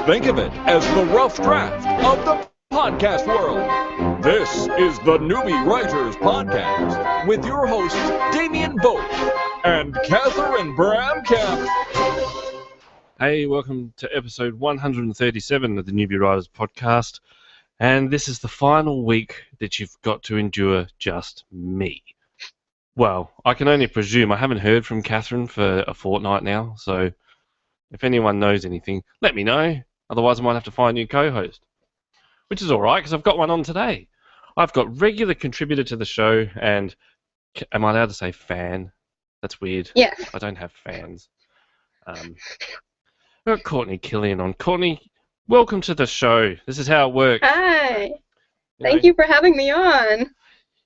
think of it as the rough draft of the podcast world. This is the Newbie Writers Podcast with your hosts Damian Boat and Catherine Bramkamp. Hey, welcome to episode 137 of the Newbie Writers Podcast. And this is the final week that you've got to endure just me. Well, I can only presume. I haven't heard from Catherine for a fortnight now, so if anyone knows anything, let me know. Otherwise, I might have to find a new co-host. Which is alright, because I've got one on today. I've got regular contributor to the show, and am I allowed to say fan? That's weird. Yes. I don't have fans. We've got Courtney Killian on. Courtney, welcome to the show. This is how it works. Hi. Thank you for having me on.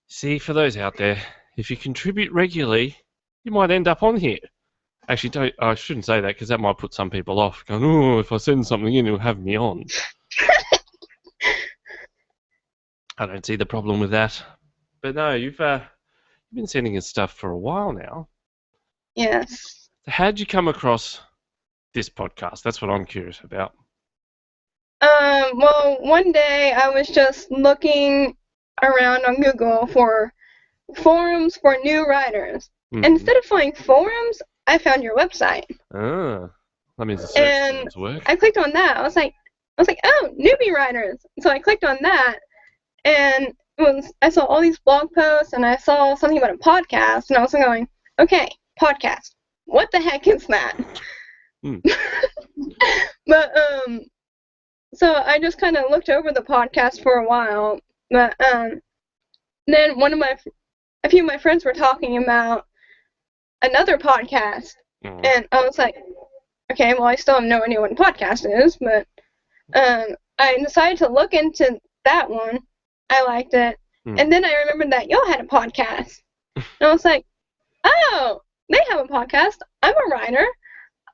See, for those out there, if you contribute regularly, you might end up on here. Actually, I shouldn't say that, because that might put some people off. Going, oh, if I send something in, it'll have me on. I don't see the problem with that. But no, you've been sending us stuff for a while now. Yes. So how'd you come across this podcast? That's what I'm curious about. Well, one day I was just looking around on Google for forums for new writers. And instead of finding forums, I found your website. Ah, that means the search engines work. I clicked on that. I was like, oh, newbie writers. So I clicked on that, and I saw all these blog posts, and I saw something about a podcast, and I was going, okay, podcast. What the heck is that? But so I just kind of looked over the podcast for a while, but then a few of my friends were talking about another podcast, and I was like, okay, well, I still have no idea what a podcast is, but I decided to look into that one. I liked it, and then I remembered that y'all had a podcast, and I was like, oh, they have a podcast. I'm a writer.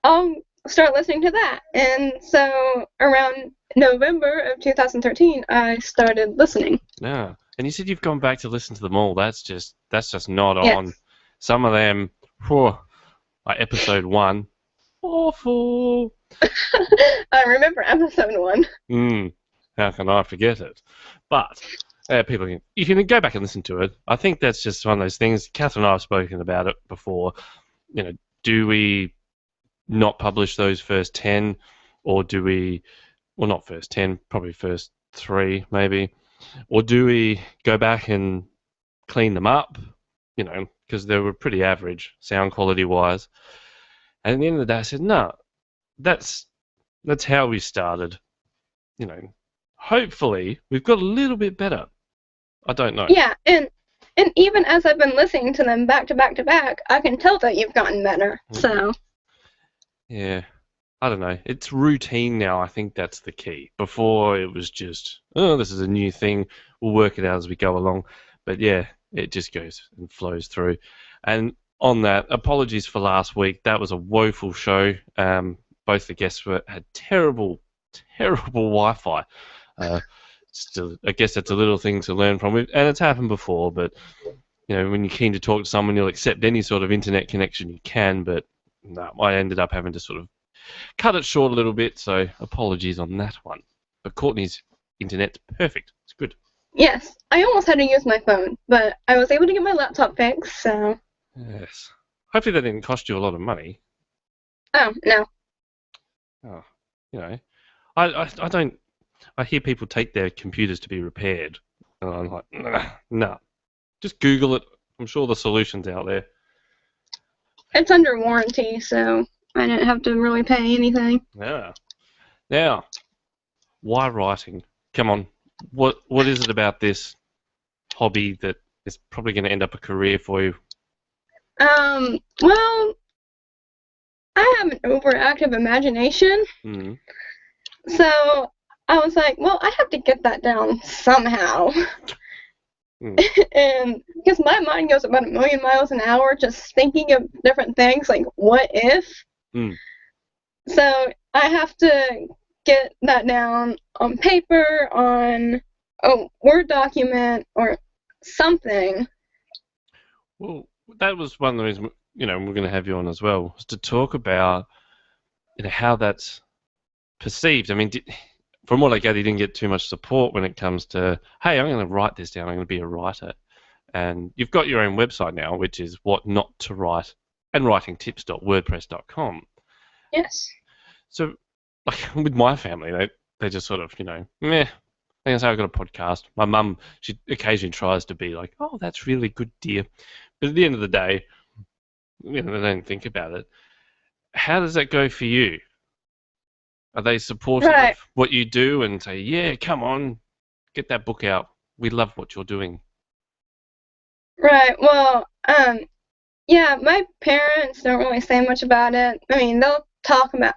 I'll start listening to that. And so around November of 2013, I started listening. Yeah, and you said you've gone back to listen to them all. That's just not on. Some of them, like episode 1, awful. I remember episode 1. How can I forget it? But you can go back and listen to it. I think that's just one of those things. Catherine and I have spoken about it before. You know, do we not publish those first 10, or do we? Well, not first 10, probably first 3, maybe. Or do we go back and clean them up? You know, because they were pretty average sound quality wise. And at the end of the day, I said, no, that's how we started. You know, hopefully we've got a little bit better. I don't know. Yeah, and even as I've been listening to them back to back to back, I can tell that you've gotten better. So. Yeah. I don't know. It's routine now. I think that's the key. Before it was just, oh, this is a new thing. We'll work it out as we go along. But yeah, it just goes and flows through. And on that, apologies for last week. That was a woeful show. Both the guests had terrible Wi-Fi. Still, I guess that's a little thing to learn from it, and it's happened before. But you know, when you're keen to talk to someone, you'll accept any sort of internet connection you can. But no, I ended up having to sort of cut it short a little bit. So apologies on that one. But Courtney's internet's perfect. It's good. Yes, I almost had to use my phone, but I was able to get my laptop fixed. So. Yes. Hopefully that didn't cost you a lot of money. Oh no. Oh, you know, I don't. I hear people take their computers to be repaired, and I'm like, nah. Just Google it. I'm sure the solution's out there. It's under warranty, so I didn't have to really pay anything. Yeah. Now, why writing? Come on. What is it about this hobby that is probably going to end up a career for you? Well, I have an overactive imagination. So I was like, well, I have to get that down somehow. And because my mind goes about 1,000,000 miles an hour just thinking of different things, like, what if? So I have to get that down on paper, on a Word document, or something. Well, that was one of the reasons, you know, we're going to have you on as well, was to talk about, you know, how that's perceived? I mean, from what I gather, you didn't get too much support when it comes to, hey, I'm going to write this down. I'm going to be a writer. And you've got your own website now, which is what not to write and writingtips.wordpress.com. Yes. So, like with my family, they just sort of, meh. I say I've got a podcast. My mum, she occasionally tries to be like, oh, that's really good, dear. But at the end of the day, they don't think about it. How does that go for you? Are they supportive of what you do and say, yeah, come on, get that book out. We love what you're doing. Right. Well, yeah, my parents don't really say much about it. I mean, they'll talk about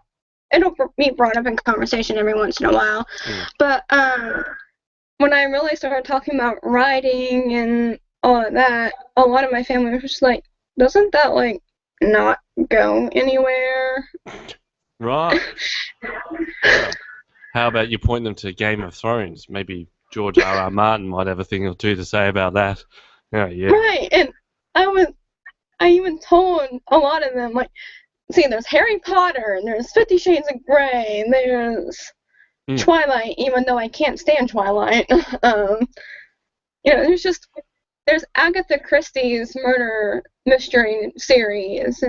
it'll be brought up in conversation every once in a while. But when I really started talking about writing and all of that, a lot of my family was just like, doesn't that, like, not go anywhere? Right. Yeah. How about you point them to Game of Thrones? Maybe George R.R. Martin might have a thing or two to say about that. Oh, yeah. Right, and I even told a lot of them, like, see, there's Harry Potter, and there's 50 Shades of Grey, and there's Twilight, even though I can't stand Twilight. There's Agatha Christie's murder mystery series.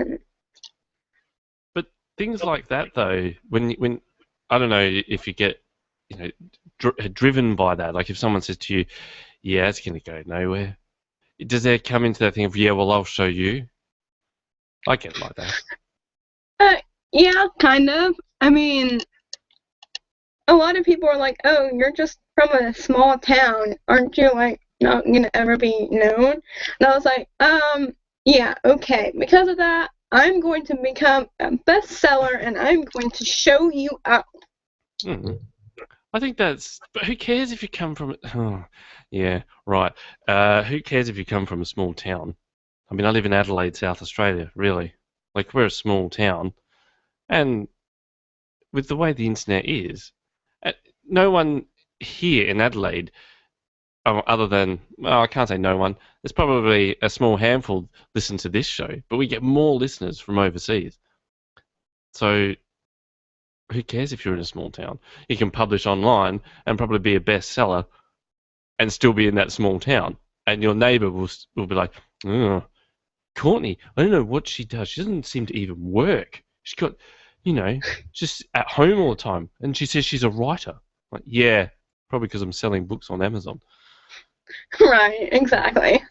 But things like that, though, when I don't know if you get, driven by that, like if someone says to you, yeah, it's going to go nowhere, does there come into that thing of, yeah, well, I'll show you? I get it like that. Yeah, kind of. I mean, a lot of people are like, oh, you're just from a small town. Aren't you, like, not going to ever be known? And I was like, yeah, okay. Because of that, I'm going to become a bestseller, and I'm going to show you out. I think that's... But who cares if you come from... Oh, yeah, right. Who cares if you come from a small town? I mean, I live in Adelaide, South Australia, really. Like, we're a small town. And with the way the internet is, no one here in Adelaide, other than, well, I can't say no one, there's probably a small handful listen to this show, but we get more listeners from overseas. So who cares if you're in a small town? You can publish online and probably be a bestseller and still be in that small town. And your neighbour will be like, oh, Courtney, I don't know what she does. She doesn't seem to even work. She's got, just at home all the time. And she says she's a writer. Like, yeah, probably because I'm selling books on Amazon. Right, exactly.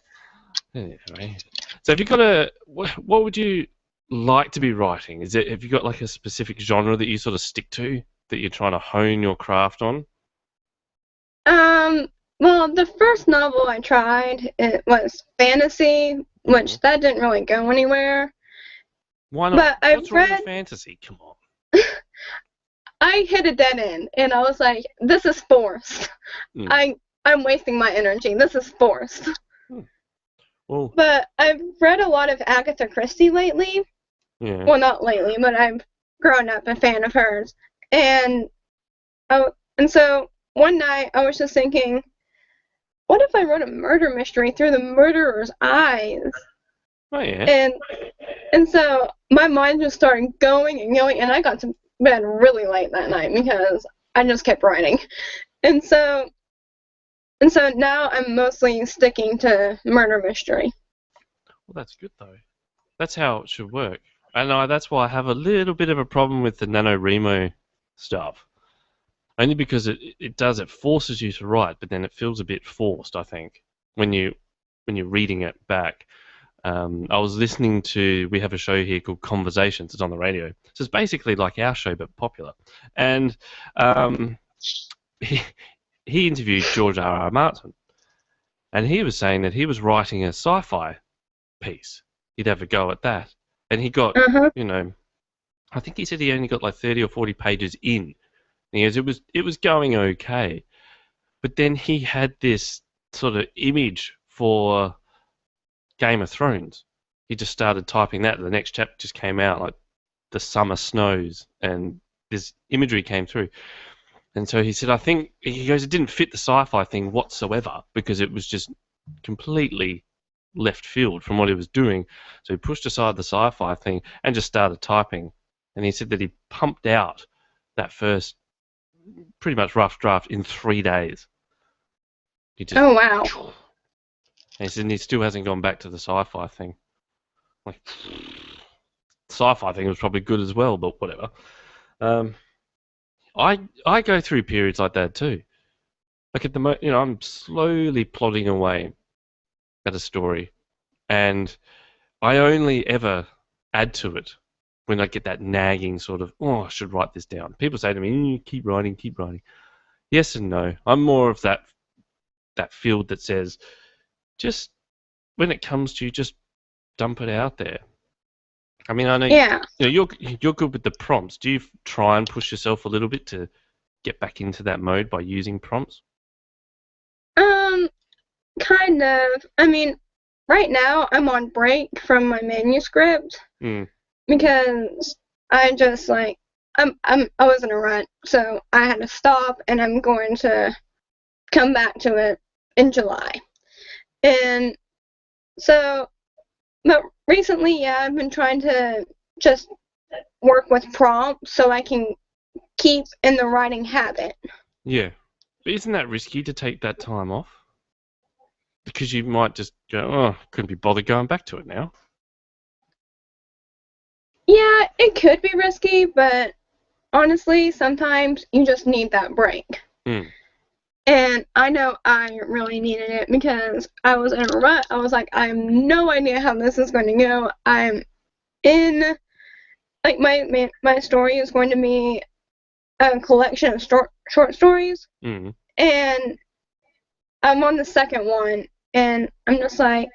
Anyway, so have you got what would you like to be writing? Have you got like a specific genre that you sort of stick to, that you're trying to hone your craft on? Well, the first novel I tried, it was fantasy, which that didn't really go anywhere. Why not? But What's wrong with fantasy? Come on. I hit a dead end, and I was like, this is forced. I'm wasting my energy. This is forced. Well, but I've read a lot of Agatha Christie lately. Yeah. Well, not lately, but I've grown up a fan of hers. And so one night I was just thinking, what if I wrote a murder mystery through the murderer's eyes? Oh, yeah. And so my mind just started going and going, and I got to bed really late that night because I just kept writing. And so now I'm mostly sticking to murder mystery. Well, that's good, though. That's how it should work. And that's why I have a little bit of a problem with the NaNoWriMo stuff. Only because it forces you to write, but then it feels a bit forced, I think, when you're reading it back. I was listening to, we have a show here called Conversations. It's on the radio. So it's basically like our show, but popular. And he interviewed George R.R. Martin, and he was saying that he was writing a sci-fi piece. He'd have a go at that. And he got, I think he said he only got like 30 or 40 pages in. And he goes, it was going okay. But then he had this sort of image for Game of Thrones. He just started typing that. The next chapter just came out, like the summer snows, and this imagery came through. And so he said, he goes, it didn't fit the sci-fi thing whatsoever because it was just completely left field from what he was doing. So he pushed aside the sci-fi thing and just started typing. And he said that he pumped out that first pretty much rough draft in 3 days. He just, Oh, wow. and he said he still hasn't gone back to the sci-fi thing. Like, sci-fi thing was probably good as well, but whatever. I go through periods like that too. Like at the I'm slowly plodding away at a story, and I only ever add to it when I get that nagging sort of, oh, I should write this down. People say to me, keep writing, keep writing. Yes and no. I'm more of that field that says, just when it comes to you, just dump it out there. I mean, I know, Yeah. you're good with the prompts. Do you try and push yourself a little bit to get back into that mode by using prompts? Kind of. I mean, right now I'm on break from my manuscript because I just I was in a rut, so I had to stop, and I'm going to come back to it in July. And so, but recently, yeah, I've been trying to just work with prompts so I can keep in the writing habit. Yeah. But isn't that risky to take that time off? Because you might just go, oh, couldn't be bothered going back to it now. Yeah, it could be risky, but honestly, sometimes you just need that break. And I know I really needed it because I was in a rut. I was like, I have no idea how this is going to go. I'm in, my story is going to be a collection of short stories. And I'm on the second one, and I'm just like,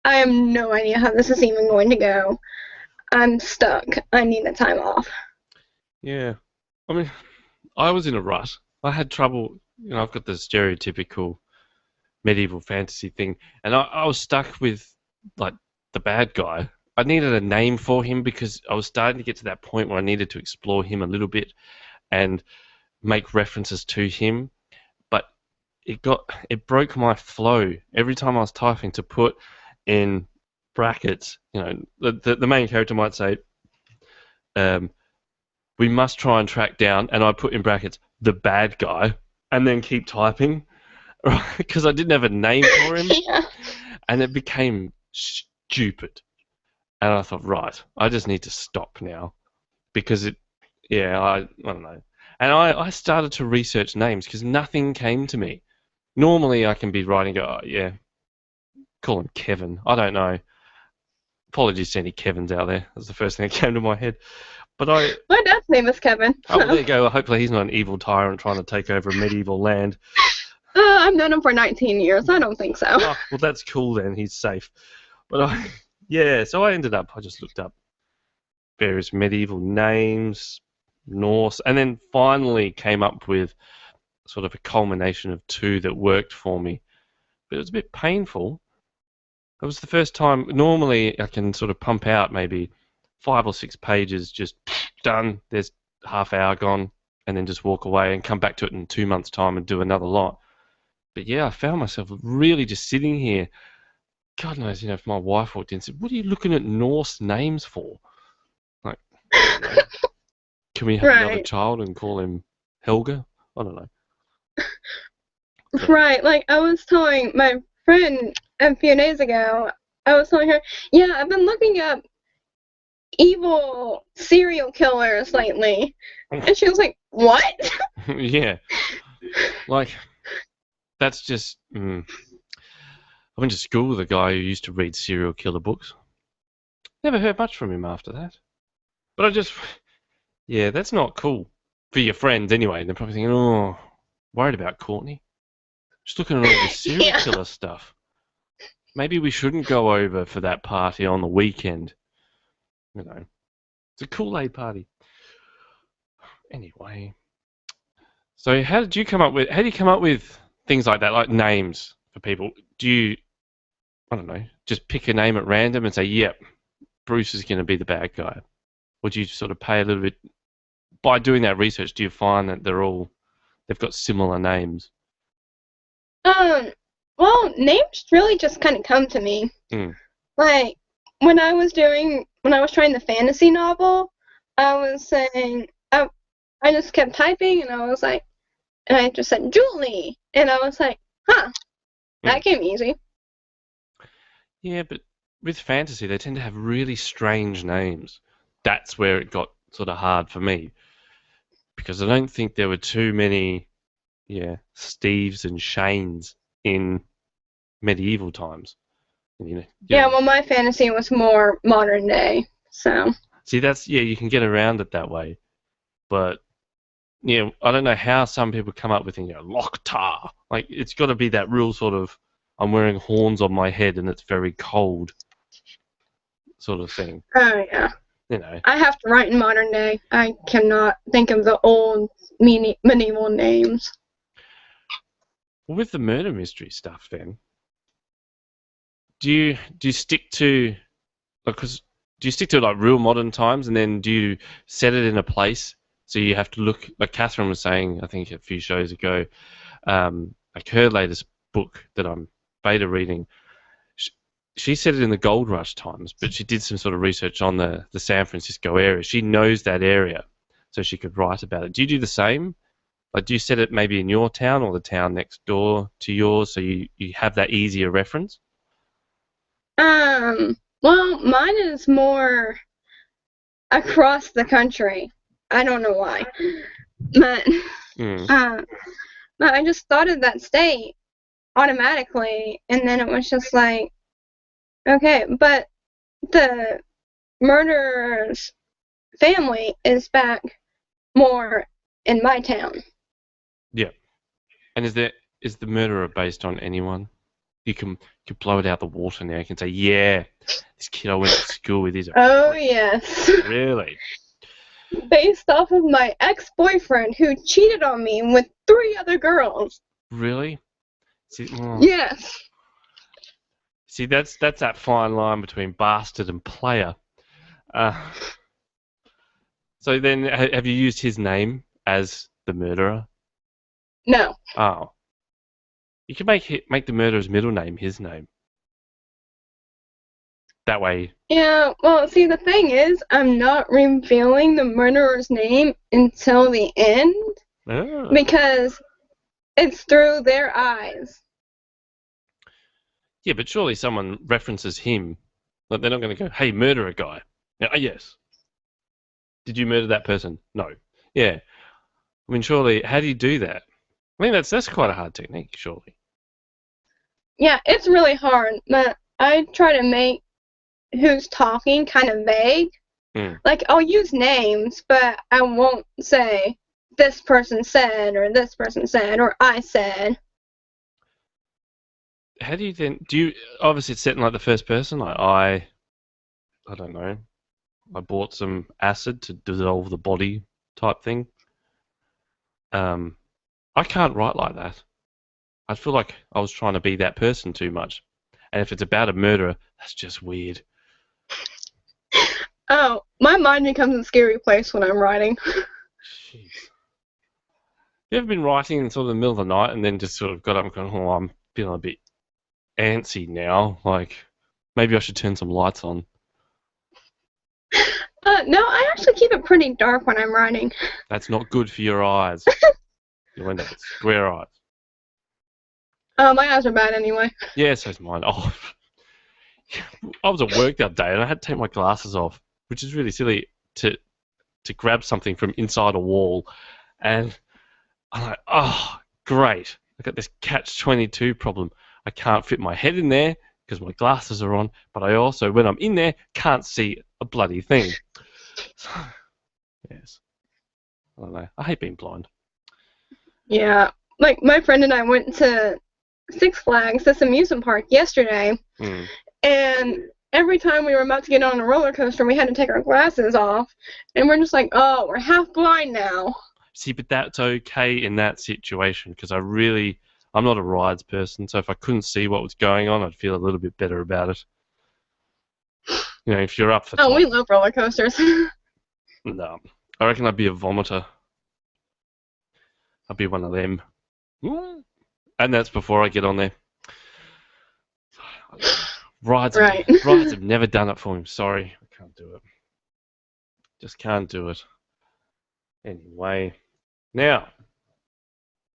I have no idea how this is even going to go. I'm stuck. I need the time off. Yeah. I mean, I was in a rut. I had trouble, I've got the stereotypical medieval fantasy thing, and I was stuck with, the bad guy. I needed a name for him because I was starting to get to that point where I needed to explore him a little bit and make references to him. But it broke my flow every time I was typing to put in brackets. The main character might say, we must try and track down, and I put in brackets, the bad guy, and then keep typing, because I didn't have a name for him. Yeah. And it became stupid. And I thought, right, I just need to stop now, because I don't know. And I started to research names because nothing came to me. Normally I can be writing, oh yeah, call him Kevin. I don't know. Apologies to any Kevins out there. That's the first thing that came to my head. But my dad's name is Kevin. Oh, there you go. Hopefully he's not an evil tyrant trying to take over a medieval land. I've known him for 19 years. I don't think so. Oh, well, that's cool then. He's safe. But so I just looked up various medieval names, Norse, and then finally came up with sort of a culmination of two that worked for me. But it was a bit painful. It was the first time. Normally I can sort of pump out maybe 5 or 6 pages, just done, there's half hour gone, and then just walk away and come back to it in 2 months' time and do another lot. But yeah, I found myself really just sitting here. God knows, if my wife walked in and said, what are you looking at Norse names for? Like, can we have another child and call him Helga? I don't know. Right, I was telling my friend a few days ago, I was telling her, yeah, I've been looking up evil serial killers lately. And she was like, what? Yeah. That's just... I went to school with a guy who used to read serial killer books. Never heard much from him after that. But that's not cool. For your friends, anyway. They're probably thinking, oh, worried about Courtney. Just looking at all this serial killer stuff. Maybe we shouldn't go over for that party on the weekend. It's a Kool-Aid party. Anyway. So how do you come up with things like that, like names for people? Do you, I don't know, just pick a name at random and say, yep, Bruce is going to be the bad guy? Or do you sort of pay a little bit, by doing that research, do you find that they've got similar names? Well, names really just kind of come to me. When I was trying the fantasy novel, I was saying, I just kept typing, and I was like, and I just said Julie, and I was like, huh, that came easy. Yeah, but with fantasy, they tend to have really strange names. That's where it got sort of hard for me. Because I don't think there were too many, Steves and Shanes in medieval times. Yeah, well, my fantasy was more modern day, so. See, you can get around it that way. But, I don't know how some people come up with, Lochtar. Like, it's got to be that real sort of, I'm wearing horns on my head and it's very cold sort of thing. Oh, yeah. I have to write in modern day. I cannot think of the old medieval names. Well, with the murder mystery stuff, then, do you stick to, because do you stick to like real modern times, and then do you set it in a place so you have to look, like Catherine was saying, I think a few shows ago, like her latest book that I'm beta reading, she set it in the gold rush times, but she did some sort of research on the San Francisco area. She knows that area, so she could write about it. Do you do the same? Like, do you set it maybe in your town or the town next door to yours, so you have that easier reference? Well, mine is more across the country. I don't know why. But, but I just thought of that state automatically, and then it was just like, okay, but the murderer's family is back more in my town. Yeah. And is the murderer based on anyone? You can blow it out the water now. You can say, yeah, this kid I went to school with is a yes. Really? Based off of my ex-boyfriend who cheated on me with 3 other girls. Really? Yes. See, that's that fine line between bastard and player. So then, have you used his name as the murderer? No. Oh. You can make the murderer's middle name his name. That way. Yeah, well, see, the thing is, I'm not revealing the murderer's name until the end. Oh. Because it's through their eyes. Yeah, but surely someone references him. Like, they're not going to go, hey, murderer guy. Yes. Did you murder that person? No. Yeah. I mean, surely, how do you do that? I mean, that's quite a hard technique, surely. Yeah, it's really hard, but I try to make who's talking kind of vague. Like, I'll use names, but I won't say this person said, or this person said, or I said. How do you then, obviously it's set in like the first person, like I don't know, I bought some acid to dissolve the body type thing. I can't write like that. I feel like I was trying to be that person too much. And if it's about a murderer, that's just weird. Oh, my mind becomes a scary place when I'm writing. Jeez. You ever been writing in sort of the middle of the night and then just sort of got up and gone, oh, I'm feeling a bit antsy now. Like, maybe I should turn some lights on. No, I actually keep it pretty dark when I'm writing. That's not good for your eyes. You end up with square eyes. Oh, my eyes are bad anyway. Yeah, so's mine. Oh, I was at work the other day and I had to take my glasses off, which is really silly to grab something from inside a wall. And I'm like, oh, great. I got this catch-22 problem. I can't fit my head in there because my glasses are on, but I also, when I'm in there, can't see a bloody thing. So, yes. I don't know. I hate being blind. Yeah. Like, my friend and I went to Six Flags, this amusement park, yesterday, and every time we were about to get on a roller coaster, we had to take our glasses off, and we're just like, oh, we're half blind now. See, but that's okay in that situation, because I'm not a rides person, so if I couldn't see what was going on, I'd feel a little bit better about it. You know, if you're up for we love roller coasters. No. I reckon I'd be a vomiter. I'd be one of them. And that's before I get on there. Rides have never done it for me. Sorry, I can't do it. Just can't do it. Anyway, now,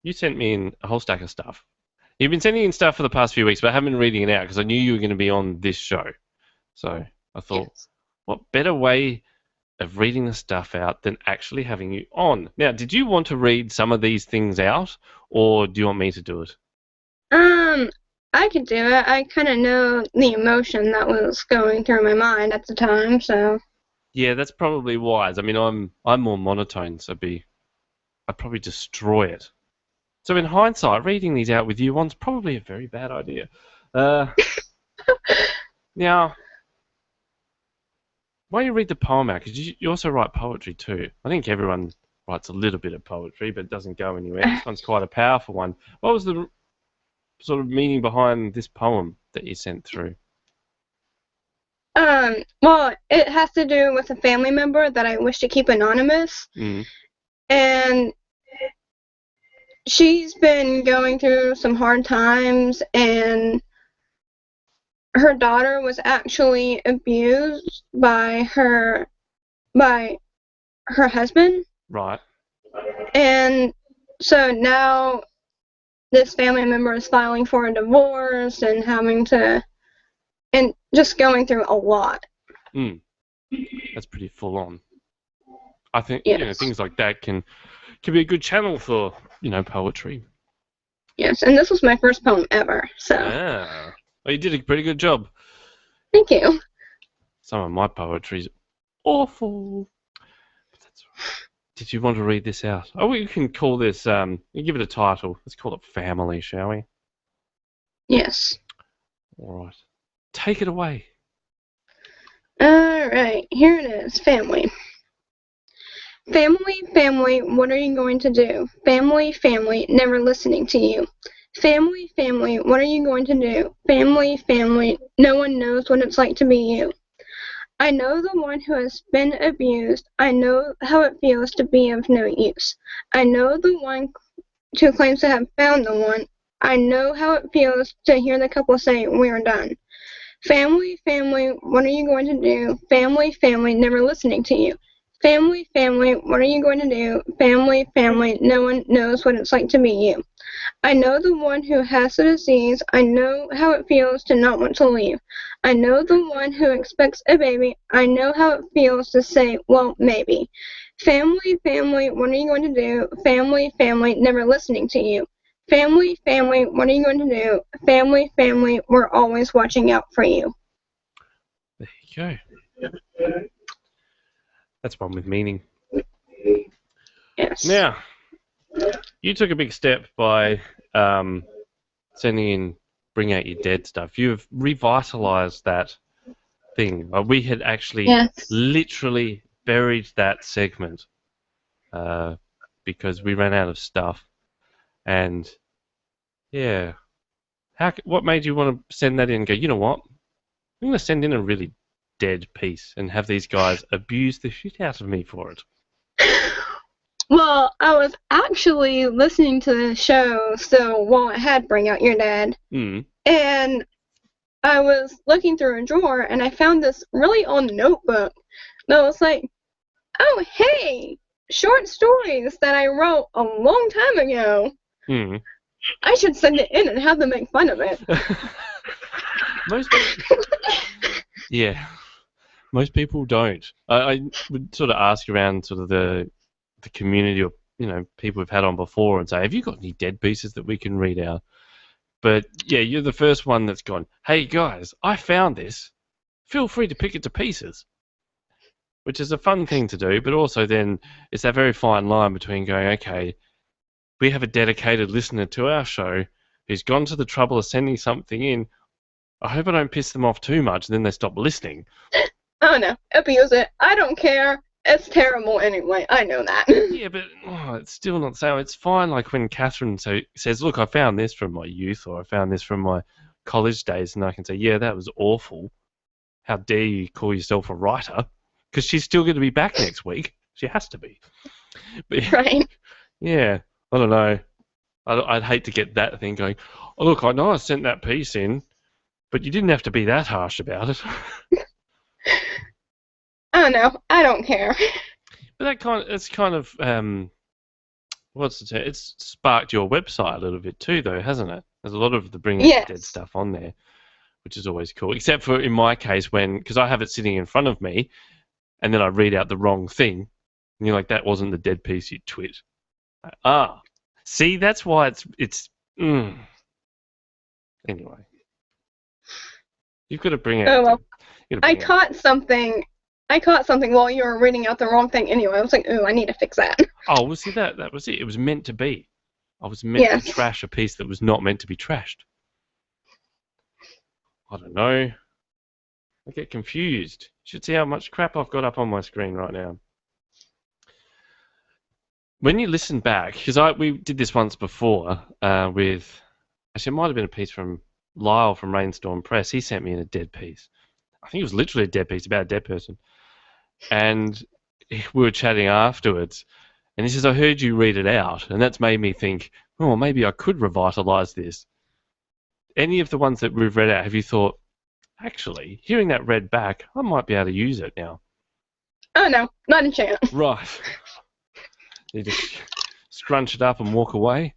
you sent me in a whole stack of stuff. You've been sending in stuff for the past few weeks, but I haven't been reading it out because I knew you were going to be on this show. So I thought, what better way of reading the stuff out than actually having you on? Now, did you want to read some of these things out, or do you want me to do it? I could do it. I kind of know the emotion that was going through my mind at the time, so. Yeah, that's probably wise. I mean, I'm more monotone, so I'd probably destroy it. So in hindsight, reading these out with you on's probably a very bad idea. Now, why don't you read the poem out? Because you also write poetry too. I think everyone writes a little bit of poetry, but it doesn't go anywhere. This one's quite a powerful one. What was the sort of meaning behind this poem that you sent through? Well, it has to do with a family member that I wish to keep anonymous. Mm. And she's been going through some hard times, and her daughter was actually abused by her husband. Right. And so now this family member is filing for a divorce and and just going through a lot. That's pretty full on. I think Yes. things like that can be a good channel for poetry. Yes, and this was my first poem ever, so. Ah. Well, you did a pretty good job. Thank you. Some of my poetry's awful. But that's all right. Did you want to read this out? Oh, we can call this, you give it a title. Let's call it Family, shall we? Yes. All right. Take it away. Alright, here it is. Family. Family, family, what are you going to do? Family, family, never listening to you. Family, family, what are you going to do? Family, family, no one knows what it's like to be you. I know the one who has been abused. I know how it feels to be of no use. I know the one who claims to have found the one. I know how it feels to hear the couple say, we're done. Family, family, what are you going to do? Family, family, never listening to you. Family, family, what are you going to do? Family, family, no one knows what it's like to be you. I know the one who has the disease. I know how it feels to not want to leave. I know the one who expects a baby. I know how it feels to say, well, maybe. Family, family, what are you going to do? Family, family, never listening to you. Family, family, what are you going to do? Family, family, we're always watching out for you. There you go. That's one with meaning. Yes. Now, you took a big step by sending in Bring Out Your Dead stuff. You've revitalized that thing. We had actually literally buried that segment because we ran out of stuff. And, yeah. What made you want to send that in and go, you know what? I'm going to send in a really dead piece and have these guys abuse the shit out of me for it? Well, I was actually listening to the show still while it had Bring Out Your Dad. Mm. And I was looking through a drawer and I found this really old notebook. And I was like, oh, hey, short stories that I wrote a long time ago. Mm. I should send it in and have them make fun of it. Most people don't. I would sort of ask around sort of the community or people we've had on before and say, have you got any dead pieces that we can read out? But yeah, you're the first one that's gone, hey guys, I found this. Feel free to pick it to pieces. Which is a fun thing to do, but also then it's that very fine line between going, okay, we have a dedicated listener to our show who's gone to the trouble of sending something in. I hope I don't piss them off too much and then they stop listening. Oh no, abuse it. I don't care. It's terrible anyway. I know that. Yeah, but it's still not so. It's fine. Like when Catherine says, look, I found this from my youth or I found this from my college days, and I can say, yeah, that was awful. How dare you call yourself a writer? Because she's still going to be back next week. She has to be. But, right. Yeah, I don't know. I'd hate to get that thing going, oh, look, I know I sent that piece in, but you didn't have to be that harsh about it. Oh no, I don't care. But it's kind of what's the term? It's sparked your website a little bit too, though, hasn't it? There's a lot of the bringing up the dead Yes. stuff on there, which is always cool. Except for in my case, because I have it sitting in front of me, and then I read out the wrong thing, and you're like, that wasn't the dead piece, you twit. See, that's why it's. Anyway, you've got to bring it. Oh well, I caught something while you were reading out the wrong thing. Anyway, I was like, ooh, I need to fix that. Oh, well, see, that was it. It was meant to be. I was meant to trash a piece that was not meant to be trashed. I don't know. I get confused. You should see how much crap I've got up on my screen right now. When you listen back, because we did this once before with, actually it might have been a piece from Lyle from Rainstorm Press. He sent me in a dead piece. I think it was literally a dead piece about a dead person. And we were chatting afterwards, and he says, I heard you read it out, and that's made me think, oh, maybe I could revitalise this. Any of the ones that we've read out, have you thought, actually, hearing that read back, I might be able to use it now? Oh, no, not a chance. Right. You just scrunch it up and walk away?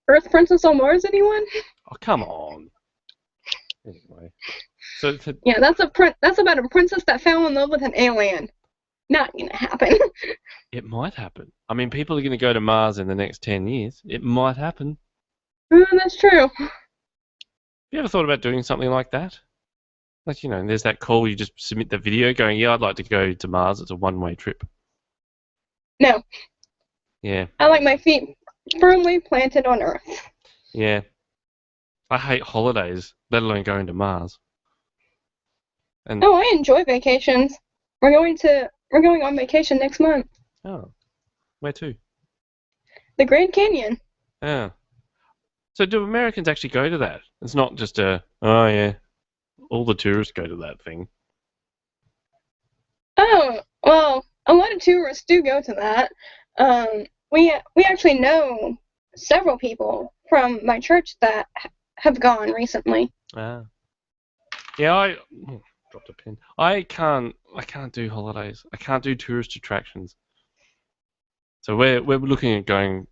Earth Princess on Mars, anyone? Oh, come on. Anyway. Yeah, that's about a princess that fell in love with an alien. Not gonna happen. It might happen. I mean, people are going to go to Mars in the next 10 years. It might happen. That's true. Have you ever thought about doing something like that? Like, there's that call, you just submit the video going, yeah, I'd like to go to Mars. It's a one-way trip. No. Yeah. I like my feet firmly planted on Earth. Yeah. I hate holidays, let alone going to Mars. I enjoy vacations. We're going on vacation next month. Oh. Where to? The Grand Canyon. Yeah. So do Americans actually go to that? It's not just oh yeah, all the tourists go to that thing. Oh, well, a lot of tourists do go to that. We actually know several people from my church that have gone recently. Ah. Yeah, I dropped a pen. I can't do holidays. I can't do tourist attractions. So we're looking at going.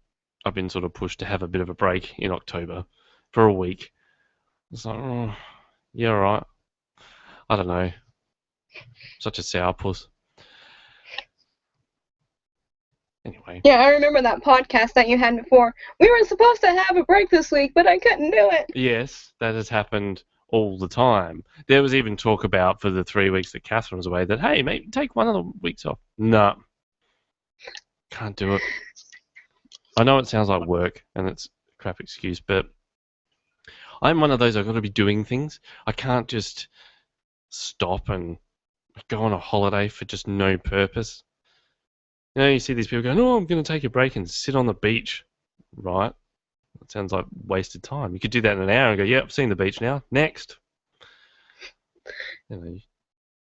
I've been sort of pushed to have a bit of a break in October for a week. It's like, oh, yeah, all right. I don't know. Such a sourpuss. Anyway. Yeah, I remember that podcast that you had before. We were supposed to have a break this week, but I couldn't do it. Yes, that has happened all the time. There was even talk about for the 3 weeks that Catherine was away that, hey, maybe take one of the weeks off. No. Can't do it. I know it sounds like work and it's a crap excuse, but I'm one of those, I've got to be doing things. I can't just stop and go on a holiday for just no purpose. You see these people going, oh, I'm going to take a break and sit on the beach. Right. That sounds like wasted time. You could do that in an hour and go, yeah, I've seen the beach now. Next.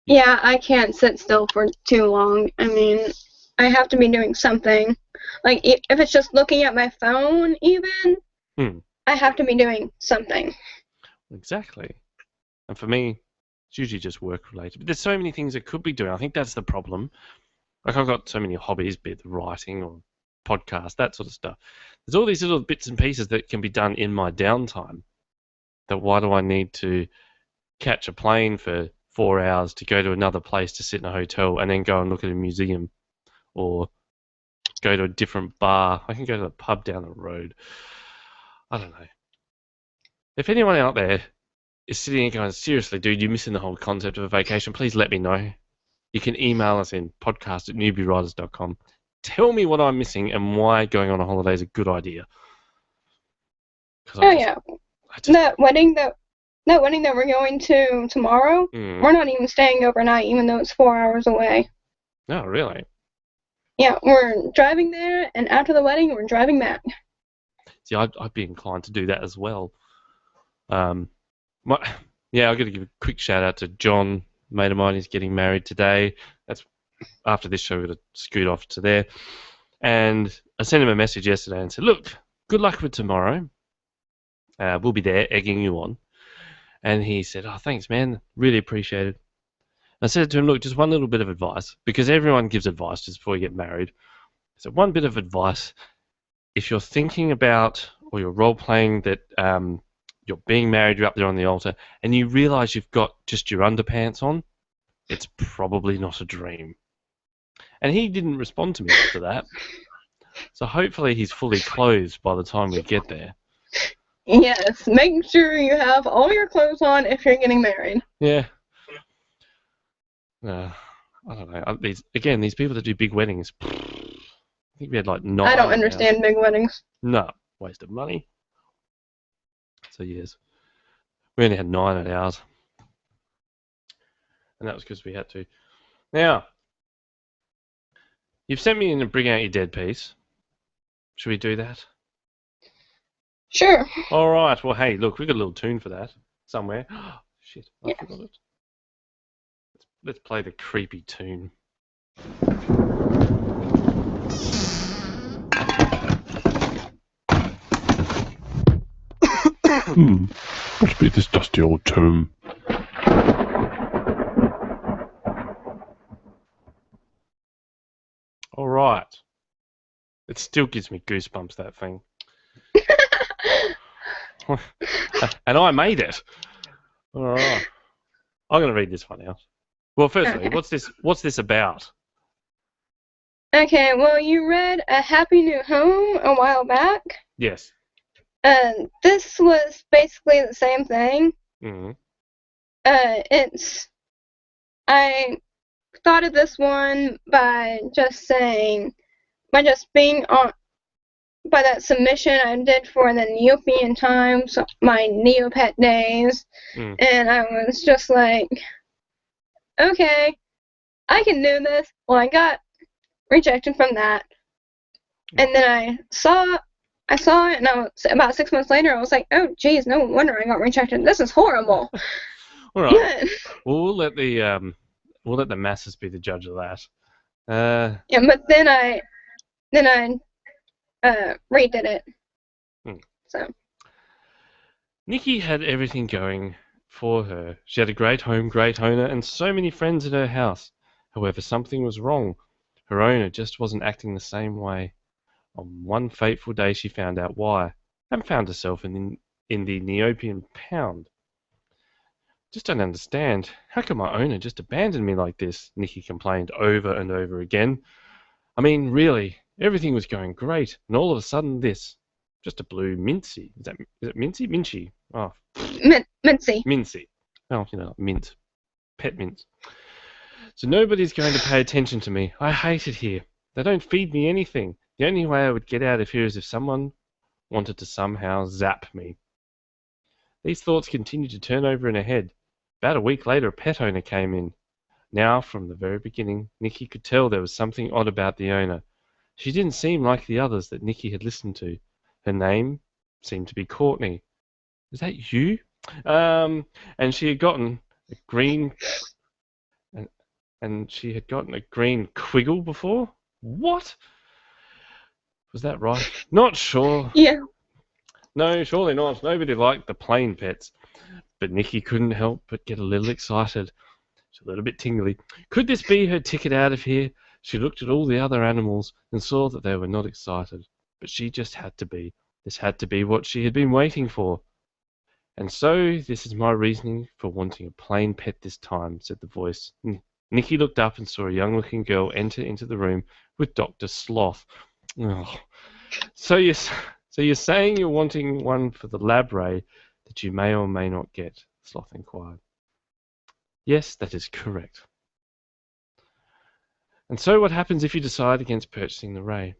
Yeah, I can't sit still for too long. I mean, I have to be doing something. Like, if it's just looking at my phone, even, I have to be doing something. Exactly. And for me, it's usually just work-related. But there's so many things I could be doing. I think that's the problem. Like, I've got so many hobbies, be it the writing or podcast, that sort of stuff. There's all these little bits and pieces that can be done in my downtime. That why do I need to catch a plane for 4 hours to go to another place to sit in a hotel and then go and look at a museum or go to a different bar? I can go to the pub down the road. I don't know. If anyone out there is sitting here going, seriously, dude, you're missing the whole concept of a vacation, please let me know. You can email us in podcast@newbiewriters.com. Tell me what I'm missing and why going on a holiday is a good idea. Yeah. That wedding that we're going to tomorrow, we're not even staying overnight, even though it's 4 hours away. Oh, really? Yeah, we're driving there, and after the wedding, we're driving back. See, I'd be inclined to do that as well. I've got to give a quick shout out to John, mate of mine. He's getting married today. That's after this show. We're going to scoot off to there. And I sent him a message yesterday and said, look, good luck with tomorrow. We'll be there egging you on. And he said, oh, thanks, man. Really appreciate it. I said to him, look, just one little bit of advice, because everyone gives advice just before you get married. So one bit of advice, if you're thinking about, or you're role-playing that you're being married, you're up there on the altar, and you realise you've got just your underpants on, it's probably not a dream. And he didn't respond to me after that. So hopefully he's fully clothed by the time we get there. Yes, make sure you have all your clothes on if you're getting married. Yeah. I don't know. These people that do big weddings, I think we had like 9. I don't understand big weddings. No, waste of money. So yes, we only had 9 at ours. And that was because we had to. Now, you've sent me in to bring out your dead piece. Should we do that? Sure. All right. Well, hey, look, we got a little tune for that somewhere. Shit, I forgot it. Let's play the creepy tune. Must be this dusty old tomb. All right. It still gives me goosebumps, that thing. And I made it. All right. I'm going to read this one out. Well, firstly, what's this about? Okay, well, you read A Happy New Home a while back. Yes. This was basically the same thing. Mm-hmm. I thought of this one by by that submission I did for the Neopian Times, my Neopet days, and I was just like, okay, I can do this. Well, I got rejected from that, and then I saw it, and about 6 months later, I was like, oh, geez, no wonder I got rejected. This is horrible. All right. Well, we'll let the masses be the judge of that. Yeah, but then I redid it. So. Nikki had everything going for her. She had a great home, great owner, and so many friends in her house. However, something was wrong. Her owner just wasn't acting the same way. On one fateful day, she found out why, and found herself in the Neopian pound. Just don't understand. How can my owner just abandon me like this? Nikki complained over and over again. I mean, really, everything was going great, and all of a sudden this. Just a blue mincy. Is it mincy? Mincy. Oh. Mincy. Mincy. Oh, mint. Pet mints. So nobody's going to pay attention to me. I hate it here. They don't feed me anything. The only way I would get out of here is if someone wanted to somehow zap me. These thoughts continued to turn over in her head. About a week later, a pet owner came in. Now, from the very beginning, Nikki could tell there was something odd about the owner. She didn't seem like the others that Nikki had listened to. Her name seemed to be Courtney. Is that you? And she had gotten a green... And she had gotten a green quiggle before? What? Was that right? Not sure. Yeah. No, surely not. Nobody liked the plain pets. But Nikki couldn't help but get a little excited. She's a little bit tingly. Could this be her ticket out of here? She looked at all the other animals and saw that they were not excited. But she just had to be. This had to be what she had been waiting for. And so, this is my reasoning for wanting a plain pet this time, said the voice. Nikki looked up and saw a young-looking girl enter into the room with Dr. Sloth. Oh. So you're saying you're wanting one for the lab ray that you may or may not get? Sloth inquired. Yes, that is correct. And so what happens if you decide against purchasing the ray?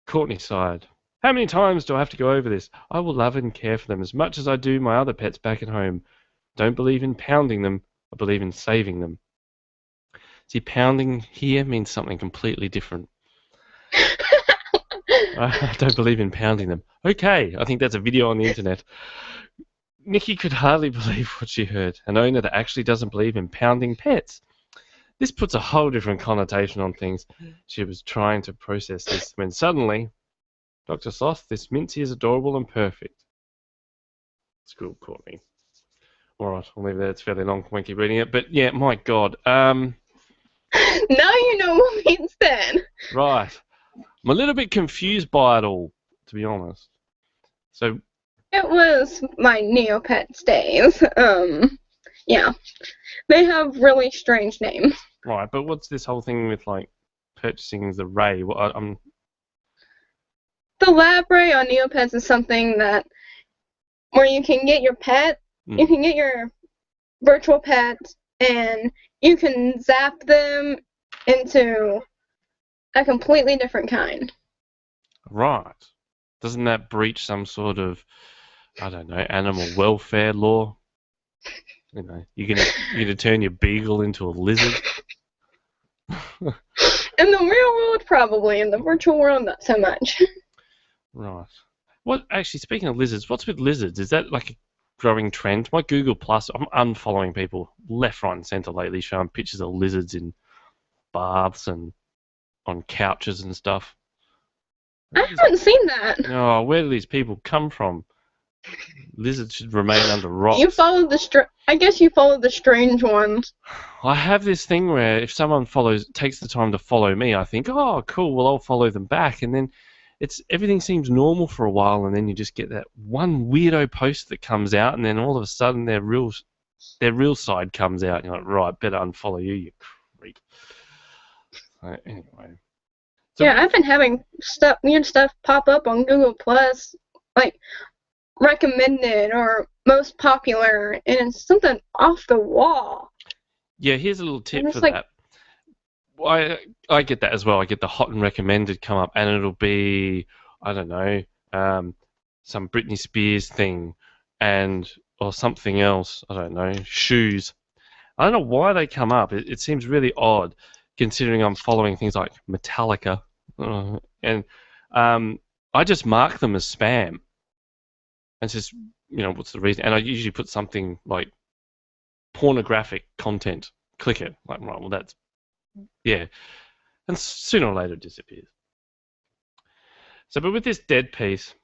Courtney sighed. How many times do I have to go over this? I will love and care for them as much as I do my other pets back at home. Don't believe in pounding them. I believe in saving them. See, pounding here means something completely different. I don't believe in pounding them. Okay, I think that's a video on the internet. Nikki could hardly believe what she heard. An owner that actually doesn't believe in pounding pets. This puts a whole different connotation on things. She was trying to process this when suddenly, Dr. Sloth, this Mincy is adorable and perfect. It's cool, Courtney. All right, I'll leave it there. It's fairly long. Won't keep reading it. But yeah, my God. Now you know what means then. Right. I'm a little bit confused by it all, to be honest. So, It was my Neopets days. Yeah. They have really strange names. right, but what's this whole thing with, like, purchasing the Ray? The lab ray on Neopets is something that where you can get your pet, you can get your virtual pet, and you can zap them into a completely different kind. Right. Doesn't that breach some sort of, I don't know, animal welfare law? You know, you're gonna turn your beagle into a lizard? In the real world, probably. In the virtual world, not so much. Right. What actually? Speaking of lizards, what's with lizards? Is that like a growing trend? My Google Plus, I'm unfollowing people left, right, and centre lately, showing pictures of lizards in baths and on couches and stuff. I haven't seen that. Oh, where do these people come from? Lizards should remain under rocks. You follow I guess you follow the strange ones. I have this thing where if someone takes the time to follow me, I think, oh, cool, well, I'll follow them back, and then everything seems normal for a while, and then you just get that one weirdo post that comes out, and then all of a sudden their real side comes out, and you're like, right, better unfollow you creep. So, anyway. So Yeah, I've been having weird stuff pop up on Google Plus, like recommended or most popular, and it's something off the wall. Yeah, here's a little tip for like, that. Well, I get that as well. I get the hot and recommended come up, and it'll be, I don't know, some Britney Spears thing, or something else. I don't know, shoes. I don't know why they come up. It seems really odd, considering I'm following things like Metallica, and I just mark them as spam. And it's just, what's the reason? And I usually put something like pornographic content. Click it. Like, right, well, that's, yeah. And sooner or later it disappears. So, but with this dead piece,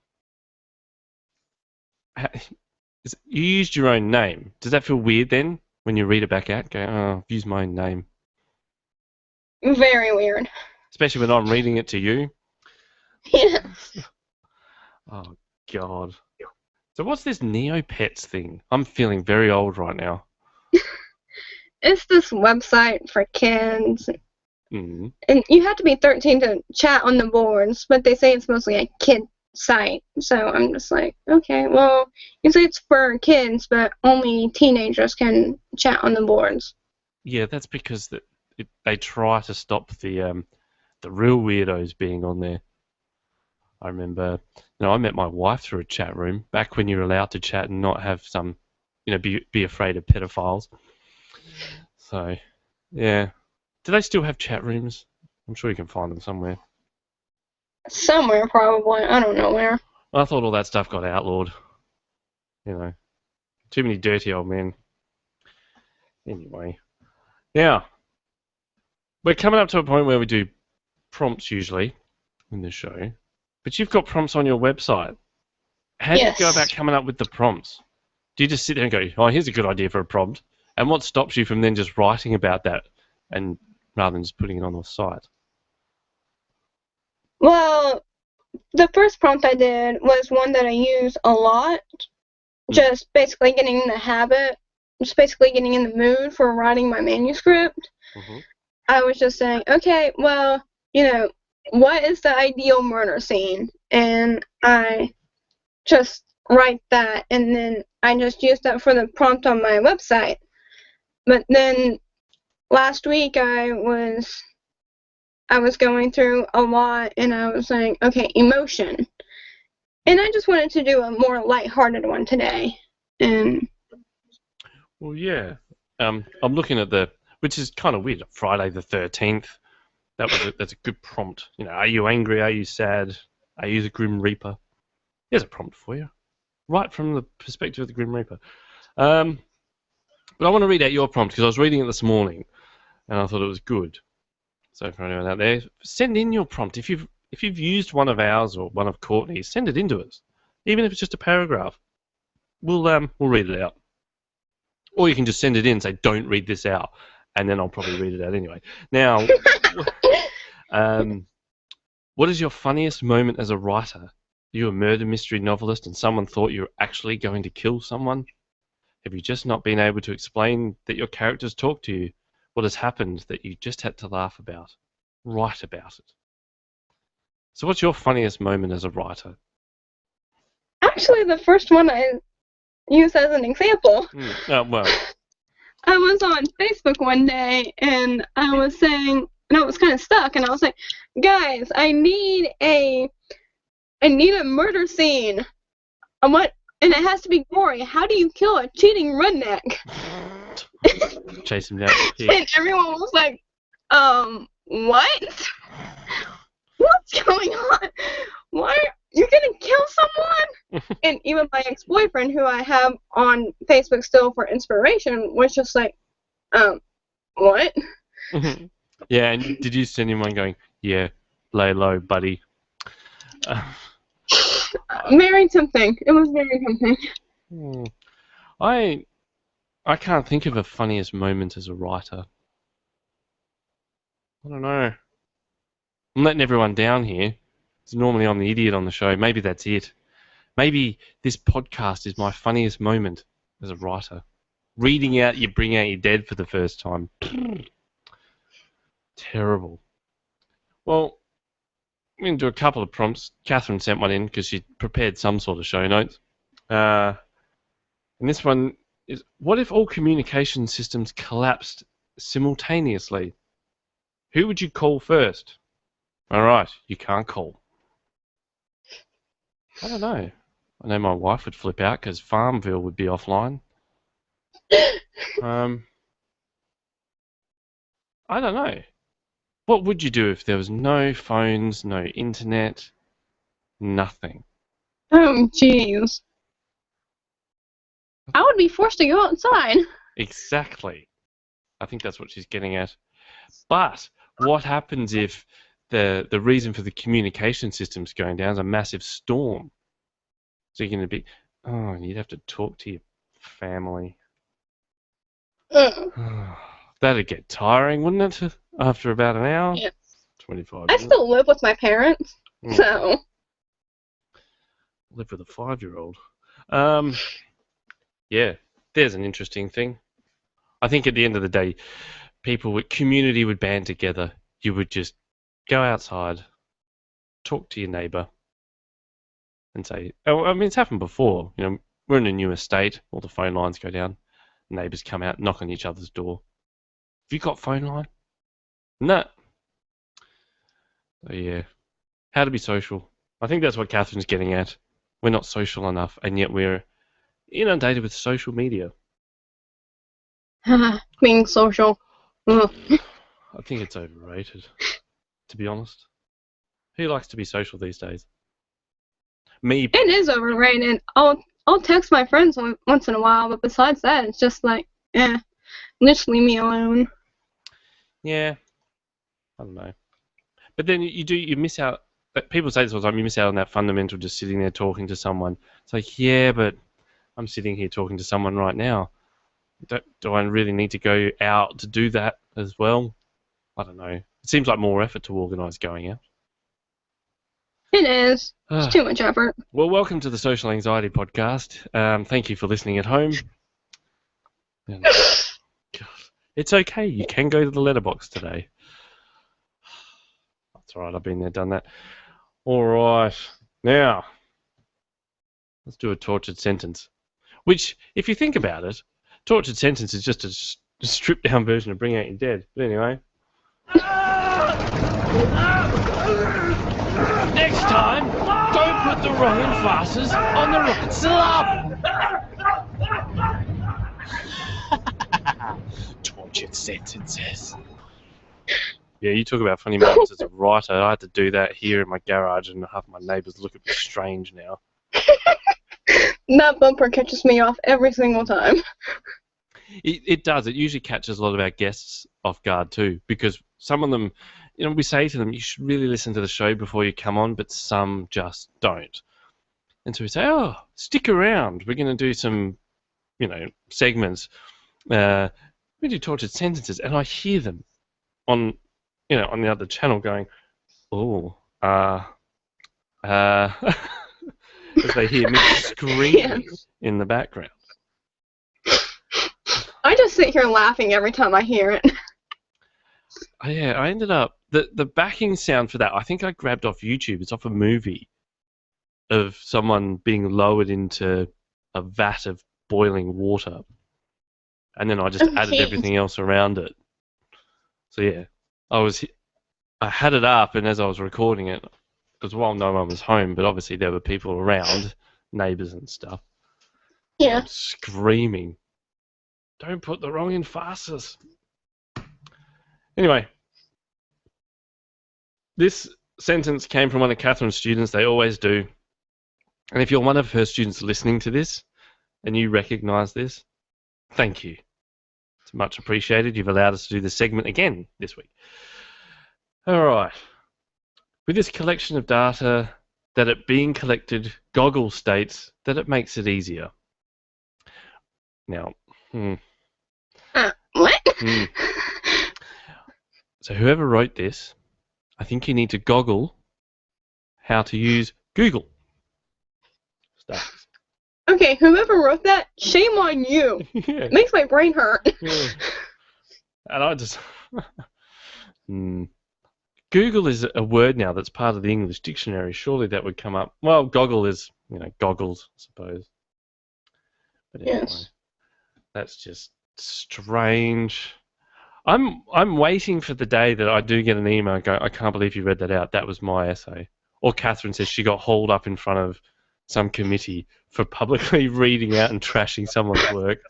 you used your own name. Does that feel weird then when you read it back out? Go, oh, I've used my own name. Very weird. Especially when I'm reading it to you. Yeah. Oh, God. So what's this Neopets thing? I'm feeling very old right now. It's this website for kids. Mm-hmm. And you have to be 13 to chat on the boards, but they say it's mostly a kid site. So I'm just like, okay, well, you say it's for kids, but only teenagers can chat on the boards. Yeah, that's because they try to stop the real weirdos being on there. I remember, I met my wife through a chat room back when you were allowed to chat and not have some, be afraid of pedophiles. So, yeah. Do they still have chat rooms? I'm sure you can find them somewhere. Somewhere, probably. I don't know where. I thought all that stuff got outlawed. Too many dirty old men. Anyway. Now, we're coming up to a point where we do prompts usually in the show. But you've got prompts on your website. How do you go about coming up with the prompts? Do you just sit there and go, oh, here's a good idea for a prompt? And what stops you from then just writing about that and rather than just putting it on the site? Well, the first prompt I did was one that I use a lot. Just basically getting in the habit, just basically getting in the mood for writing my manuscript. Mm-hmm. I was just saying, okay, well, what is the ideal murder scene? And I just write that, and then I just use that for the prompt on my website. But then last week I was going through a lot, and I was saying, okay, emotion. And I just wanted to do a more lighthearted one today. And well, yeah. I'm looking at which is kind of weird, Friday the 13th. That's a good prompt. Are you angry? Are you sad? Are you the Grim Reaper? Here's a prompt for you, right from the perspective of the Grim Reaper. But I want to read out your prompt because I was reading it this morning, and I thought it was good. So for anyone out there, send in your prompt. If you've used one of ours or one of Courtney's, send it in to us, even if it's just a paragraph. We'll read it out. Or you can just send it in and say, don't read this out. And then I'll probably read it out anyway. Now, what is your funniest moment as a writer? You're a murder mystery novelist and someone thought you were actually going to kill someone? Have you just not been able to explain that your characters talk to you? What has happened that you just had to laugh about? Write about it. So what's your funniest moment as a writer? Actually, the first one I used as an example. Well. I was on Facebook one day, and I was saying, and I was kind of stuck, and I was like, guys, I need a murder scene. And it has to be gory. How do you kill a cheating redneck? Chase him down. And everyone was like, what? What's going on? Why are you gonna kill someone? And even my ex-boyfriend, who I have on Facebook still for inspiration, was just like, what? Yeah, and did you send him one going, yeah, lay low, buddy? Very tempting. It was very tempting. I can't think of a funniest moment as a writer. I don't know. I'm letting everyone down here. It's normally I'm the idiot on the show. Maybe that's it. Maybe this podcast is my funniest moment as a writer. Reading out You Bring Out Your Dead for the first time. Terrible. Well, I'm going to do a couple of prompts. Catherine sent one in because she prepared some sort of show notes. And this one is, what if all communication systems collapsed simultaneously? Who would you call first? All right, you can't call. I don't know. I know my wife would flip out because Farmville would be offline. I don't know. What would you do if there was no phones, no internet, nothing? Oh, jeez. I would be forced to go outside. Exactly. I think that's what she's getting at. But what happens if the reason for the communication systems going down is a massive storm? So you're going to be, you'd have to talk to your family. That'd get tiring, wouldn't it? After about an hour? Yeah. 25 I minutes. still live with my parents, so. Live with a 5-year-old. Yeah, there's an interesting thing. I think at the end of the day, community would band together. You would just go outside, talk to your neighbour, and say, it's happened before. You know, we're in a new estate, all the phone lines go down, neighbours come out, knock on each other's door. Have you got phone line? No. So yeah, how to be social. I think that's what Catherine's getting at. We're not social enough, and yet we're inundated with social media. Being social. I think it's overrated, to be honest. Who likes to be social these days? Me. It is overrated. I'll text my friends once in a while, but besides that, it's just like, just leave me alone. Yeah, I don't know. But then you miss out. People say this all the time. You miss out on that fundamental just sitting there talking to someone. It's like, yeah, but I'm sitting here talking to someone right now. Do I really need to go out to do that as well? I don't know. It seems like more effort to organise going out. It is. It's too much effort. Well, welcome to the Social Anxiety Podcast. Thank you for listening at home. God, it's okay. You can go to the letterbox today. That's all right. I've been there, done that. All right. Now, let's do a tortured sentence. Which, if you think about it, tortured sentence is just a stripped-down version of Bring Out Your Dead. But anyway. Next time, don't put the wrong emphasis on the right syllable. Tortured sentences. Yeah, you talk about funny moments as a writer. I had to do that here in my garage, and half my neighbours look at me strange now. That bumper catches me off every single time. It does. It usually catches a lot of our guests off guard too, because some of them, we say to them, you should really listen to the show before you come on, but some just don't. And so we say, stick around. We're going to do some, segments we do tortured sentences, and I hear them on the other channel going, oh, as they hear me screaming in the background. I just sit here laughing every time I hear it. Yeah, I ended up the backing sound for that. I think I grabbed off YouTube. It's off a movie of someone being lowered into a vat of boiling water, and then I just added everything else around it. So yeah, I had it up, and as I was recording it, because no one was home, but obviously there were people around, neighbours and stuff. Yeah. I'm screaming, "Don't put the wrong emphasis." Anyway, this sentence came from one of Catherine's students. They always do. And if you're one of her students listening to this and you recognise this, thank you. It's much appreciated. You've allowed us to do this segment again this week. All right. With this collection of data that it being collected, Goggle states that it makes it easier. Now, What? So whoever wrote this, I think you need to goggle how to use Google. Stuff. Okay, whoever wrote that, shame on you. Yeah. It makes my brain hurt. Yeah. And I just... Google is a word now that's part of the English dictionary. Surely that would come up. Well, goggle is, goggles, I suppose. But anyway, that's just strange. I'm waiting for the day that I do get an email and go, I can't believe you read that out. That was my essay. Or Catherine says she got hauled up in front of some committee for publicly reading out and trashing someone's work.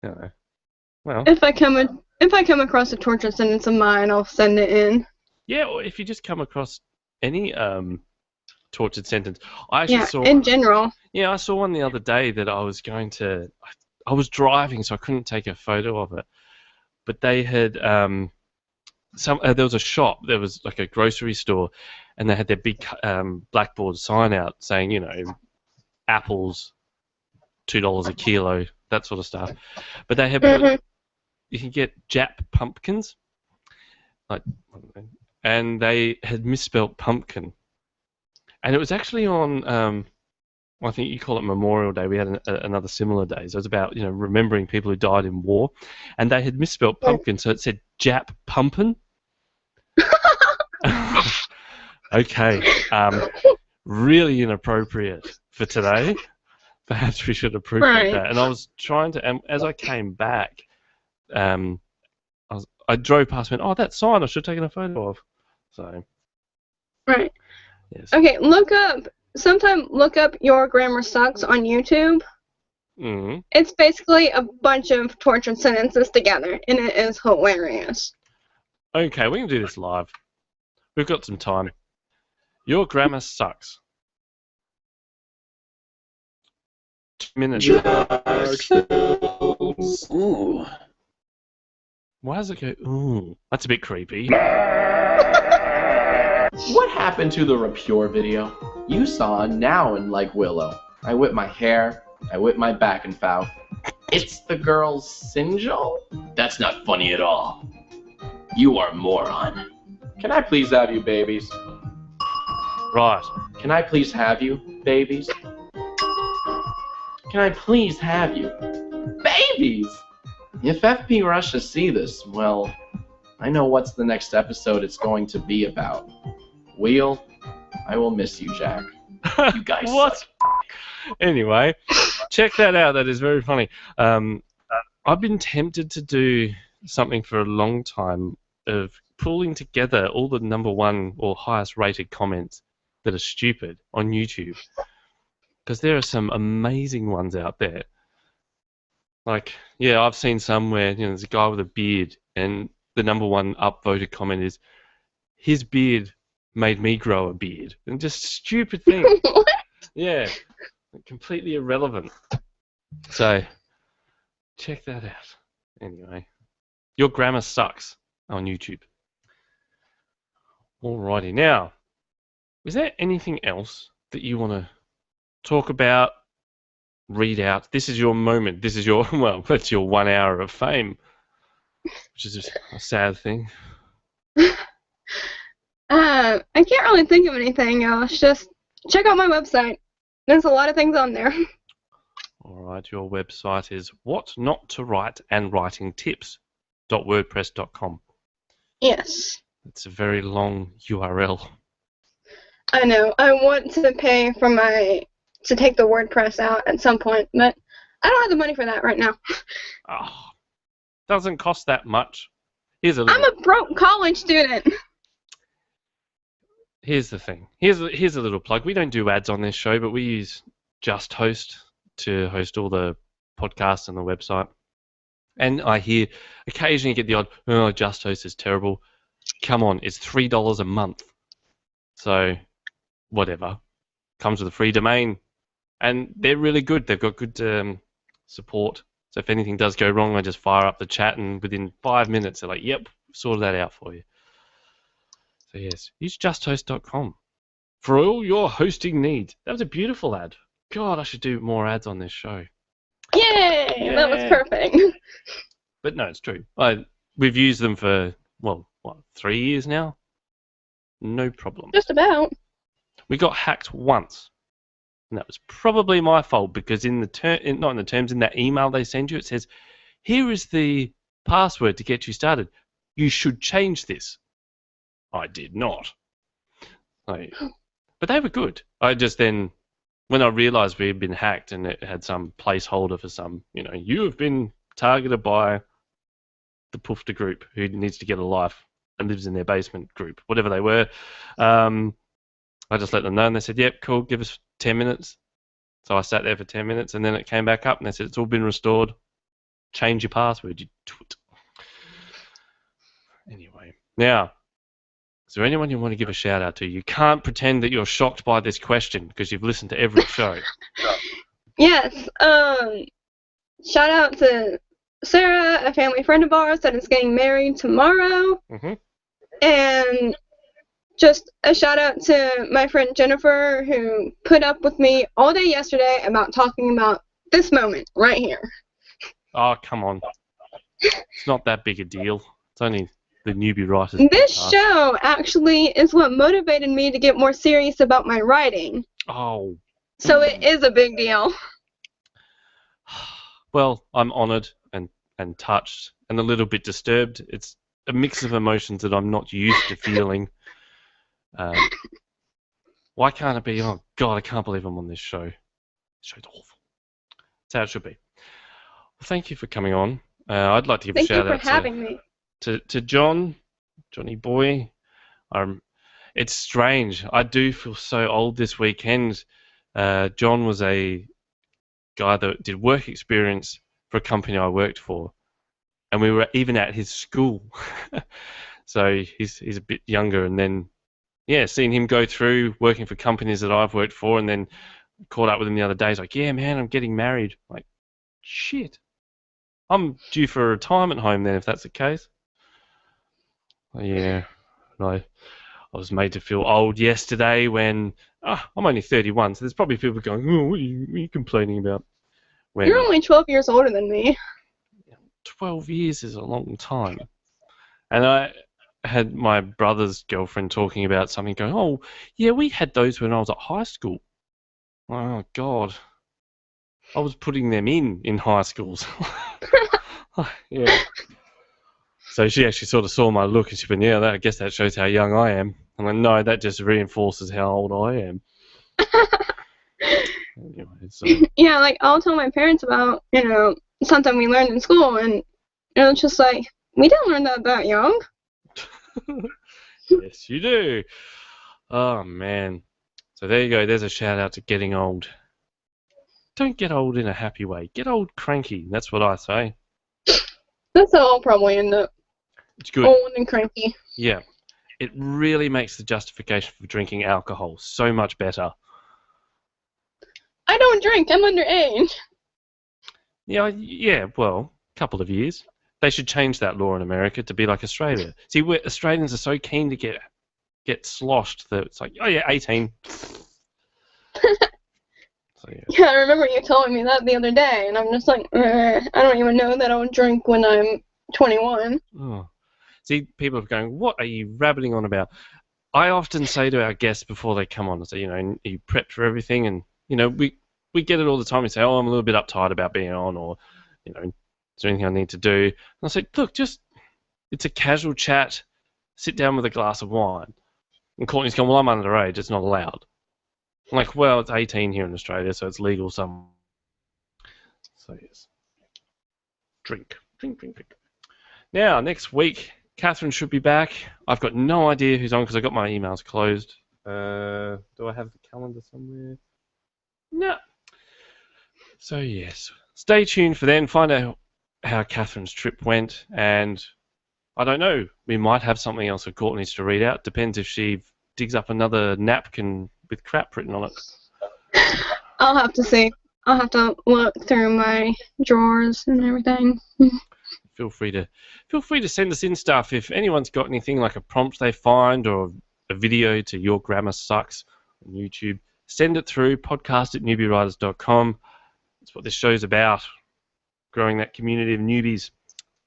No. Well, If I come across a torture sentence of mine, I'll send it in. yeah, or if you just come across any tortured sentence. I actually saw in general. Yeah, I saw one the other day that I was driving, so I couldn't take a photo of it. But they had there was a shop, there was like a grocery store, and they had their big blackboard sign out saying, apples, $2 a kilo, that sort of stuff. But they had you can get Jap pumpkins, and they had misspelt pumpkin, and it was actually on. I think you call it Memorial Day. We had another similar day. So it was about remembering people who died in war, and they had misspelled pumpkin, so it said Jap pumpkin. Okay, really inappropriate for today. Perhaps we should approve that. And I was trying to, as I came back, I drove past and went, oh, that sign I should have taken a photo of. So. Right. Yes. Okay, look up Your Grammar Sucks on YouTube. Mm-hmm. It's basically a bunch of tortured sentences together, and it is hilarious. Okay, we can do this live. We've got some time. Your grammar sucks. 2 minutes. Ooh. Why does it go, ooh? That's a bit creepy. What happened to the Rapure video? You saw Now and Like Willow. I whip my hair, I whip my back and foul. It's the girl's Sinjal? That's not funny at all. You are a moron. Can I please have you, babies? Right. Can I please have you, babies? Can I please have you? Babies! If FP Russia see this, well, I know what's the next episode it's going to be about. Wheel, I will miss you, Jack. You guys What? suck. Anyway, check that out. That is very funny. I've been tempted to do something for a long time of pulling together all the #1 or highest rated comments that are stupid on YouTube. Because there are some amazing ones out there. Like, yeah, I've seen some where there's a guy with a beard and the #1 upvoted comment is, his beard made me grow a beard. And just stupid things. Yeah, completely irrelevant. So, check that out. Anyway, Your Grammar Sucks on YouTube. Alrighty, now, is there anything else that you want to talk about, read out. This is your moment. This is your, well, that's your 1 hour of fame, which is just a sad thing. I can't really think of anything else. Just check out my website. There's a lot of things on there. All right, your website is what not to write and writing tips.wordpress.com. Yes. It's a very long URL. I know. I want to pay for to take the WordPress out at some point, but I don't have the money for that right now. Oh, doesn't cost that much. I'm a broke college student. Here's the thing. Here's a little plug. We don't do ads on this show, but we use Just Host to host all the podcasts on the website. And I hear occasionally get the odd, oh, Just Host is terrible. Come on, it's $3 a month. So, whatever. Comes with a free domain. And they're really good. They've got good support. So if anything does go wrong, I just fire up the chat, and within 5 minutes, they're like, yep, sorted that out for you. So yes, use justhost.com for all your hosting needs. That was a beautiful ad. God, I should do more ads on this show. Yay! Yeah. That was perfect. But no, it's true. We've used them for, 3 years now? No problem. Just about. We got hacked once. And that was probably my fault, because in that email they send you, it says, here is the password to get you started. You should change this. I did not. But they were good. I just then, when I realized we had been hacked and it had some placeholder for some, you have been targeted by the Poofter group who needs to get a life and lives in their basement group, whatever they were. I just let them know, and they said, yep, cool, give us 10 minutes. So I sat there for 10 minutes, and then it came back up, and they said, it's all been restored. Change your password, you twit. Anyway, now, is there anyone you want to give a shout-out to? You can't pretend that you're shocked by this question, because you've listened to every show. Yes. Shout out to Sarah, a family friend of ours that is getting married tomorrow. Mm-hmm. And just a shout out to my friend Jennifer, who put up with me all day yesterday about talking about this moment right here. Oh, come on. It's not that big a deal. It's only the Newbie Writers This podcast. show actually is what motivated me to get more serious about my writing. Oh. So it is a big deal. Well, I'm honoured and touched and a little bit disturbed. It's a mix of emotions that I'm not used to feeling. Why can't it be, oh, God, I can't believe I'm on this show. This show's awful. That's how it should be. Well, thank you for coming on. I'd like to give a shout out to John, Johnny Boy. It's strange. I do feel so old this weekend. John was a guy that did work experience for a company I worked for, and we were even at his school. So he's a bit younger, and then seeing him go through working for companies that I've worked for, and then caught up with him the other day. He's like, yeah, man, I'm getting married. I'm like, shit. I'm due for a retirement home then, if that's the case. Yeah. I was made to feel old yesterday when I'm only 31, so there's probably people going, oh, what are you complaining about? When You're only 12 years older than me. 12 years is a long time. And I had my brother's girlfriend talking about something, going, oh, yeah, we had those when I was at high school. Oh, God. I was putting them in high schools. Yeah. So she actually sort of saw my look, and she went, yeah, I guess that shows how young I am. I'm like, no, that just reinforces how old I am. Anyway, so. Yeah, like, I'll tell my parents about, something we learned in school, and it's just like, we didn't learn that young. Yes, you do. Oh, man. So there you go. There's a shout out to getting old. Don't get old in a happy way. Get old cranky. That's what I say. That's how I'll probably end up. It's good. Old and cranky. Yeah. It really makes the justification for drinking alcohol so much better. I don't drink. I'm underage. Yeah, well, a couple of years. They should change that law in America to be like Australia. See, Australians are so keen to get sloshed that it's like, oh yeah, 18. So yeah. Yeah, I remember you telling me that the other day, and I'm just like, I don't even know that I'll drink when I'm 21. Oh. See, people are going, what are you rabbiting on about? I often say to our guests before they come on, I say, you know, you prepped for everything, and you know, we get it all the time. We say, oh, I'm a little bit uptight about being on, or you know, is there anything I need to do? And I say, look, just it's a casual chat. Sit down with a glass of wine. And Courtney's going, well, I'm underage. It's not allowed. I'm like, well, it's 18 here in Australia, so it's legal some. So yes, drink. Now next week, Catherine should be back. I've got no idea who's on because I got my emails closed. Do I have the calendar somewhere? No. So yes, stay tuned for then. Find out how Catherine's trip went, and I don't know. We might have something else for Courtney's to read out. Depends if she digs up another napkin with crap written on it. I'll have to see. I'll have to look through my drawers and everything. Feel free to send us in stuff if anyone's got anything like a prompt they find or a video to Your Grammar Sucks on YouTube. Send it through podcast@newbiewriters.com. That's what this show's about, growing that community of newbies.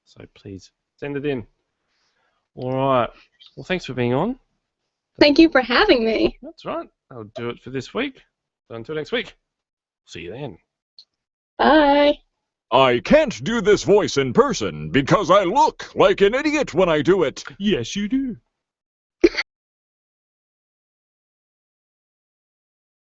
So please send it in. All right. Well, thanks for being on. Thank you for having me. That's right. I'll do it for this week. So until next week. See you then. Bye. I can't do this voice in person because I look like an idiot when I do it. Yes, you do.